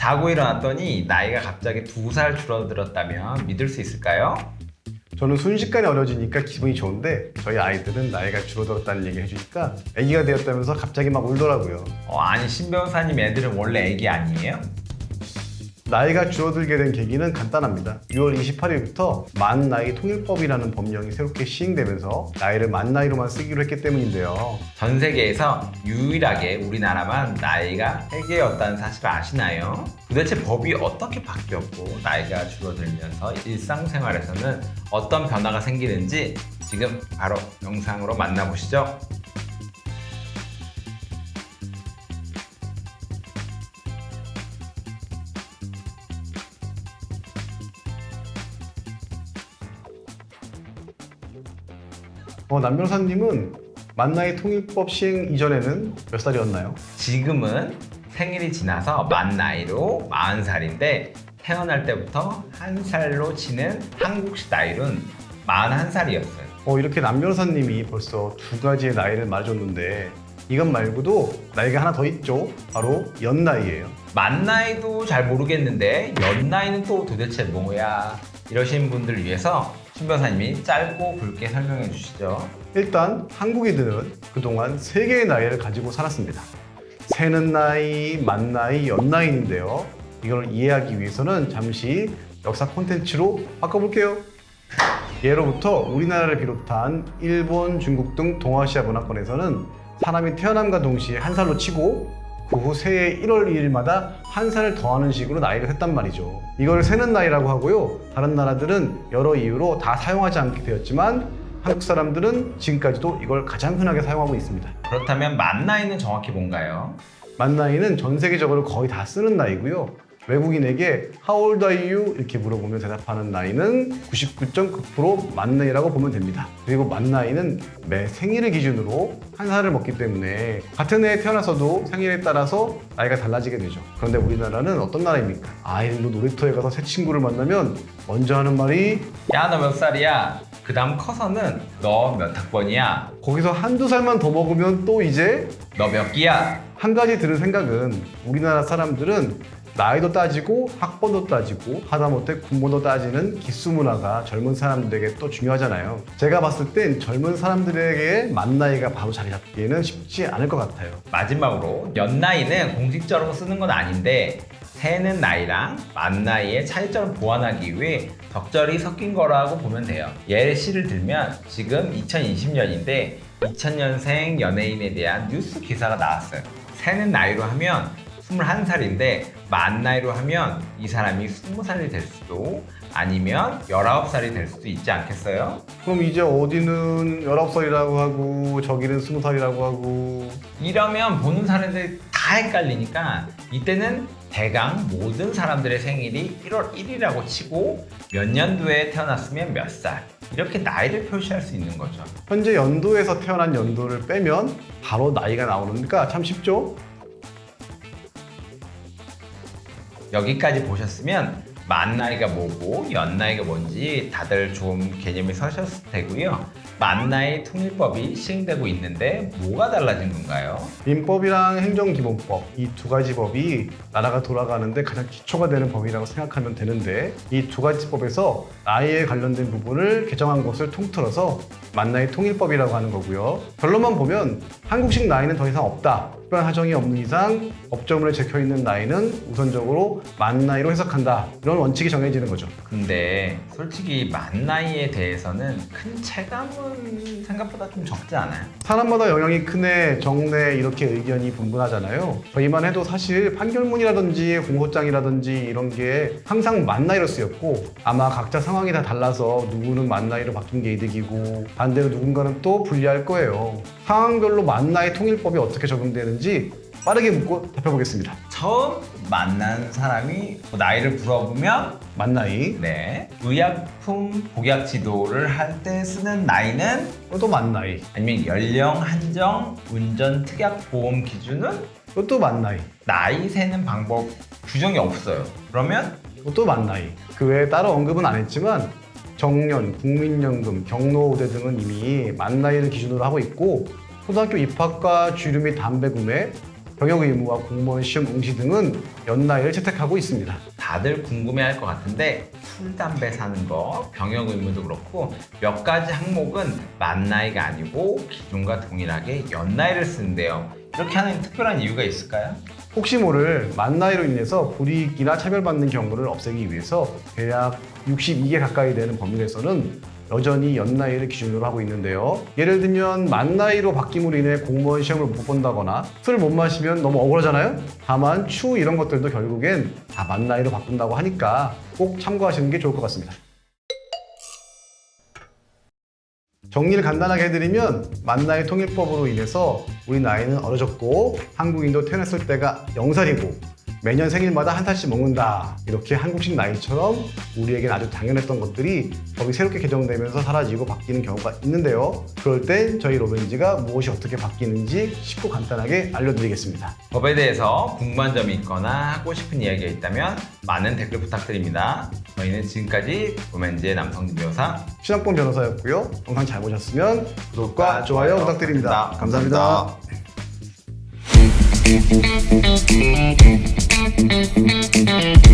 자고 일어났더니 나이가 갑자기 2살 줄어들었다면 믿을 수 있을까요? 저는 순식간에 어려지니까 기분이 좋은데 저희 아이들은 나이가 줄어들었다는 얘기 해주니까 아기가 되었다면서 갑자기 막 울더라고요. 아니 신 변호사님 애들은 원래 애기 아니에요? 나이가 줄어들게 된 계기는 간단합니다. 6월 28일부터 만 나이 통일법이라는 법령이 새롭게 시행되면서 나이를 만 나이로만 쓰기로 했기 때문인데요. 전 세계에서 유일하게 우리나라만 나이가 3개였다는 사실을 아시나요? 도대체 법이 어떻게 바뀌었고 나이가 줄어들면서 일상생활에서는 어떤 변화가 생기는지 지금 바로 영상으로 만나보시죠. 남 변호사님은 만 나이 통일법 시행 이전에는 몇 살이었나요? 지금은 생일이 지나서 만 나이로 40살인데 태어날 때부터 1살로 치는 한국식 나이로는 41살이었어요. 이렇게 남 변호사님이 벌써 두 가지의 나이를 말해줬는데 이것 말고도 나이가 하나 더 있죠. 바로 연나이예요. 만 나이도 잘 모르겠는데 연 나이는 또 도대체 뭐야? 이러신 분들을 위해서 신 변호사님이 짧고 굵게 설명해 주시죠. 일단 한국인들은 그동안 세 개의 나이를 가지고 살았습니다. 새는 나이, 만 나이, 연 나이인데요. 이걸 이해하기 위해서는 잠시 역사 콘텐츠로 바꿔볼게요. 예로부터 우리나라를 비롯한 일본, 중국 등 동아시아 문화권에서는 사람이 태어남과 동시에 1살로 치고 그 후 새해 1월 2일마다 1살을 더하는 식으로 나이를 셌단 말이죠. 이걸 세는 나이라고 하고요. 다른 나라들은 여러 이유로 다 사용하지 않게 되었지만 한국 사람들은 지금까지도 이걸 가장 흔하게 사용하고 있습니다. 그렇다면 만 나이는 정확히 뭔가요? 만 나이는 전 세계적으로 거의 다 쓰는 나이고요. 외국인에게 How old are you? 이렇게 물어보면 대답하는 나이는 99.9% 만 나이라고 보면 됩니다. 그리고 만 나이는 매 생일을 기준으로 1살을 먹기 때문에 같은 해에 태어나서도 생일에 따라서 나이가 달라지게 되죠. 그런데 우리나라는 어떤 나라입니까? 아이들도 놀이터에 가서 새 친구를 만나면 먼저 하는 말이 야, 너 몇 살이야? 그 다음 커서는 너 몇 학번이야? 거기서 한두 살만 더 먹으면 또 이제 너 몇 기야? 한 가지 들은 생각은 우리나라 사람들은 나이도 따지고 학번도 따지고 하다못해 군번도 따지는 기수 문화가 젊은 사람들에게 또 중요하잖아요. 제가 봤을 땐 젊은 사람들에게 만 나이가 바로 자리 잡기에는 쉽지 않을 것 같아요. 마지막으로 연 나이는 공식적으로 쓰는 건 아닌데 새는 나이랑 만 나이의 차이점을 보완하기 위해 적절히 섞인 거라고 보면 돼요. 예시를 들면 지금 2020년인데 2000년생 연예인에 대한 뉴스 기사가 나왔어요. 새는 나이로 하면 21살인데 만 나이로 하면 이 사람이 20살이 될 수도 아니면 19살이 될 수도 있지 않겠어요? 그럼 이제 어디는 19살이라고 하고 저기는 20살이라고 하고 이러면 보는 사람들이 다 헷갈리니까 이때는 대강 모든 사람들의 생일이 1월 1일이라고 치고 몇 년도에 태어났으면 몇 살 이렇게 나이를 표시할 수 있는 거죠. 현재 연도에서 태어난 연도를 빼면 바로 나이가 나오니까 참 쉽죠? 여기까지 보셨으면 만 나이가 뭐고 연 나이가 뭔지 다들 좀 개념이 서셨을 테고요. 만 나이 통일법이 시행되고 있는데 뭐가 달라진 건가요? 민법이랑 행정기본법 이 두 가지 법이 나라가 돌아가는데 가장 기초가 되는 법이라고 생각하면 되는데 이 두 가지 법에서 나이에 관련된 부분을 개정한 것을 통틀어서 만 나이 통일법이라고 하는 거고요. 결론만 보면 한국식 나이는 더 이상 없다. 특별한 사정이 없는 이상 법조문에 적혀있는 나이는 우선적으로 만 나이로 해석한다. 이런 원칙이 정해지는 거죠. 근데 솔직히 만 나이에 대해서는 큰 체감은 생각보다 좀 적지 않아요? 사람마다 영향이 크네, 적네 이렇게 의견이 분분하잖아요. 저희만 해도 사실 판결문이라든지 공소장이라든지 이런 게 항상 만 나이로 쓰였고 아마 각자 상황이 다 달라서 누구는 만 나이로 바뀐 게 이득이고 반대로 누군가는 또 불리할 거예요. 상황별로 만 나이 통일법이 어떻게 적용되는지 빠르게 묻고 답해보겠습니다. 처음 만난 사람이 나이를 물어보면 만 나이, 네, 의약품 복약 지도를 할 때 쓰는 나이는 이것도 만 나이, 아니면 연령 한정 운전 특약 보험 기준은 이것도 만 나이, 나이 세는 방법 규정이 없어요. 그러면 이것도 만 나이. 그 외에 따로 언급은 안 했지만 정년, 국민연금, 경로우대 등은 이미 만 나이를 기준으로 하고 있고 초등학교 입학과 주류 및 담배 구매, 병역 의무와 공무원 시험 응시 등은 연나이를 채택하고 있습니다. 다들 궁금해할 것 같은데 술, 담배 사는 거, 병역 의무도 그렇고 몇 가지 항목은 만 나이가 아니고 기존과 동일하게 연나이를 쓰는데요. 이렇게 하는 특별한 이유가 있을까요? 혹시 모를 만 나이로 인해서 불이익이나 차별받는 경우를 없애기 위해서 대략 62개 가까이 되는 법률에서는 여전히 연나이를 기준으로 하고 있는데요. 예를 들면 만 나이로 바뀜으로 인해 공무원 시험을 못 본다거나 술을 못 마시면 너무 억울하잖아요. 다만 추후 이런 것들도 결국엔 다 만 나이로 바꾼다고 하니까 꼭 참고하시는 게 좋을 것 같습니다. 정리를 간단하게 해드리면 만 나이 통일법으로 인해서 우리 나이는 어려졌고 한국인도 태어났을 때가 0살이고 매년 생일마다 한 살씩 먹는다. 이렇게 한국식 나이처럼 우리에겐 아주 당연했던 것들이 법이 새롭게 개정되면서 사라지고 바뀌는 경우가 있는데요. 그럴 때 저희 로맨지가 무엇이 어떻게 바뀌는지 쉽고 간단하게 알려드리겠습니다. 법에 대해서 궁금한 점이 있거나 하고 싶은 이야기가 있다면 많은 댓글 부탁드립니다. 저희는 지금까지 로맨지의 남성진 변호사 신학봉 변호사였고요. 영상 잘 보셨으면 구독과 좋아요 부탁드립니다. 감사합니다. 감사합니다.